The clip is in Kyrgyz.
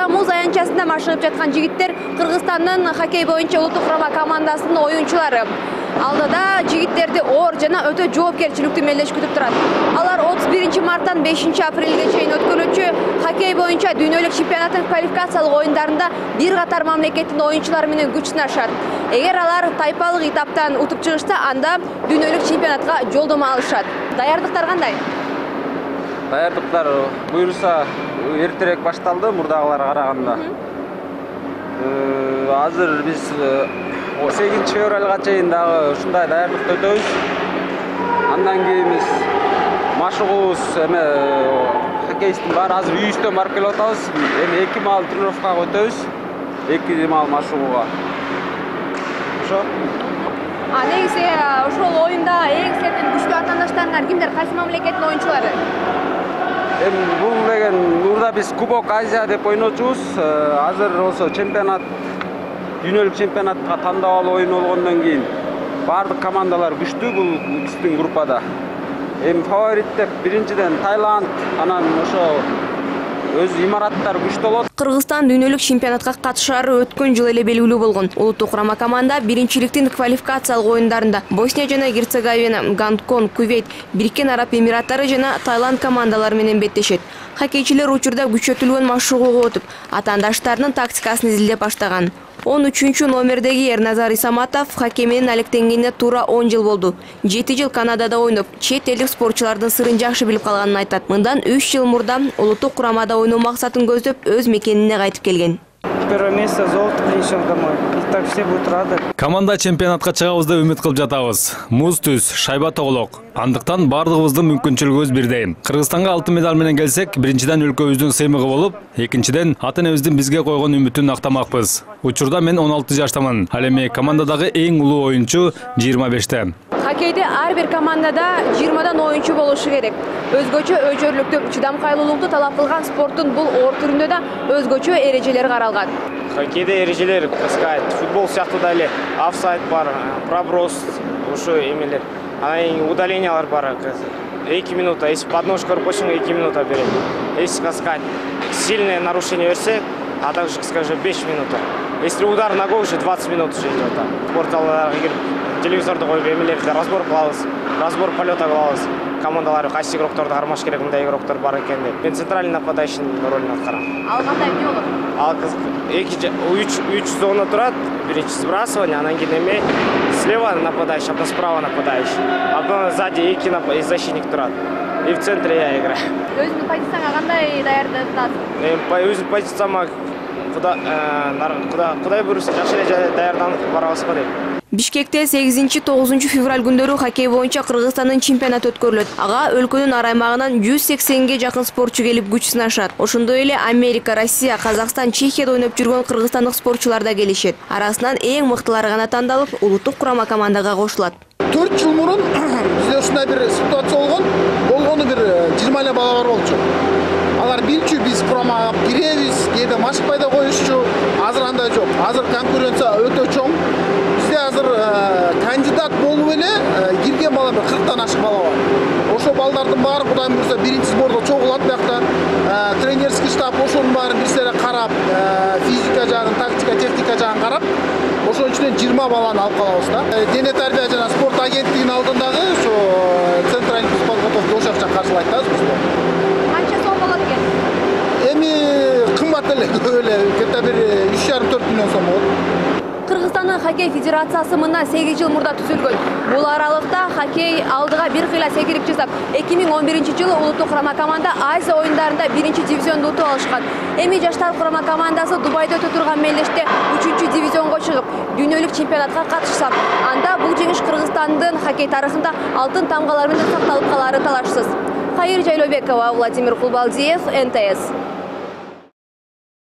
Учурда муз аянтчасында машынып жаткан жигиттер Кыргызстандын хоккей боюнча улуттук курама командасынын оюнчулары. Алдыда жигиттерди оор жана өтө жоопкерчиликтүү мелдеш күтүп турат. Алар 31 марттан 5 апрелге чейин өткөрүлчү хоккей боюнча дүйнөлүк чемпионаттын квалификациялык оюндарында бир катар мамлекеттин оюнчулары менен күч сынашат. Эгер алар тайпалык этаптан утуп чыгышса, анда дүйнөлүк чемпионатка жолдомо алышат. Даярдыктар кандай? Даярдыктар буюрса эртерээк башталды мурдагыларга караганда. Азыр биз 8 февралга чейин дагы ушундай даярдыкты өтөбүз. Андан кийин биз машыгуубуз хоккейисттин баары азыр үйүбүздөн барып келип атабыз. Эми 2 маал тренировкага өтөбүз. 2 маал машыгууга. Ошо. Негизи ошол оюнда эң сенин күчтүү атаандаштарыңар кимдер? Кайсы мамлекеттин оюнчулары? Эми бул деген мурда биз Кубок Азия деп ойночубуз. Азыр болсо чемпионат дүйнөлүк чемпионатка тандап алуу оюну болгондон кийин бардык командалар күчтүү бул биздин группада. Эми фаворит деп биринчиден Таиланд, анан ошо өз имараттары күчтүү болот. Кыргызстан дүйнөлүк чемпионатка катышары өткөн жыл эле белгилүү болгон. Улуттук курама команда биринчиликтин квалификациялык оюндарында Босния жана Герцеговина, Гонконг, Кувейт, Бириккен Араб Эмираттары жана Таиланд командалары менен беттешет. Хоккейчилер учурда күчөтүлгөн машыгууга өтүп, атаандаштарынын тактикасын изилдеп баштаган. 13 номердеги Эрназар Исаматов хоккей менен алектенгенине туура 10 жыл болду. 7 жыл Канадада ойноп, чет элдик спортчулардын сырын жакшы билип калганын айтат. Мындан 3 жыл мурда улуттук курамада ойноо максатын көздөп өз мекенине кайтып келген. Первое место золото принесем домой. И так все будут рады. Команда чемпионатка чыгабыз деп үмүт кылып жатабыз. Муз түз, шайба тоголок. Андыктан бардыгыбыздын мүмкүнчүлүгүбүз бирдей. Кыргызстанга алтын медаль менен келсек, биринчиден өлкөбүздүн сыймыгы болуп, экинчиден ата энебиздин бизге койгон үмүтүн актамакпыз. Учурда мен 16 жаштамын. Ал эми командадагы эң улуу оюнчу 25те. Хоккейде ар бир командада 20дан оюнчу болушу керек. Өзгөчө өчөрлүктү, чыдамкайлуулукту талап кылган спорттун бул оор түрүндө да өзгөчө эрежелер каралган. Хоккейде эрежелер, сказать, футбол сыяктуу да эле офсайд бар, проброс, ошо эмелер. Анан удалениялар бар. 2 минута, если подножка рукой 2 минута берет. Если, сказать, сильное нарушение берсе, а также, скажем, 5 минут. Если удар ногой, уже 20 минут уже идет. Спортзалдарга кирип, телевизорду коюп эмелерди разбор кылабыз, разбор полета кылабыз. Командалар кайсы игрокторду кармаш керек, мындай игроктор бар экен деп. Мен центральный нападающийдин ролун аткарам. Ал кандай эмне болот? Ал 3 зона турат, биринчи сбрасывание, анан кийин эме слева нападающий, а потом справа нападающий. А потом сзади 2 защитник турат. И в центре я играю. Өзүңдүн позицияңа кандай даярдатасың? Өзүмдүн позицияма Кудай буйруса жакшы эле даярданып барабыз го дейм. Бишкекте 8-9 февраль күндөрү хоккей боюнча Кыргызстандын чемпионаты өткөрүлөт. Ага өлкөнүн ар аймагынан 180ге жакын спортчу келип күч сынашат. Ошондой эле Америка, Россия, Казакстан, Чехияда ойноп жүргөн кыргызстандык спортчулар да келишет. Арасынан эң мыктылары гана тандалып, улуттук курама командага кошулат. 4 жыл мурун бизде ушундай бир ситуация болгон. Болгону бир 20 эле бала бар болчу. Алар билчү, биз курамага киребиз, кээде машыкпай да коюшчу. Азыр андай жок. Азыр конкуренция өтө чоң. Бизде азыр кандидат болуп эле кирген бала 40тан ашык бала бар. Ошо балдардын баары Кудайым буйруса биринчи сбордо чогулат биякта. Тренерский штаб ошонун баарын бир сере карап, физика жагын, тактика, техника жагын карап, ошон үчүнөн 20 баланы алып калабыз да. Дене тарбия жана спорт агенттигинин алдындагы ошо центральный подготовка ошол жакка каршылайт да бизди. Канча сом болот экен? Эми кымбат эле, көп эле, где-то бир 3,5-4 миллион сом болот. Кыргызстандын хоккей федерациясы мындан 8 жыл мурда түзүлгөн. Бул аралыкта хоккей алдыга бир кыйла секирип жасап, 2011 жылы улуттук курама команда Азия оюндарында 1-дивизионду утуп алышкан. Эми жаштар курама командасы Дубайда өтө турган мелдеште 3-дивизионго чыгып, дүйнөлүк чемпионатка катышса, анда бул жеңиш Кыргызстандын хоккей тарыхында алтын тамгалар менен сакталып калары талашсыз. Хайыр Жайлообекова, Владимир Кулбалдиев, НТС.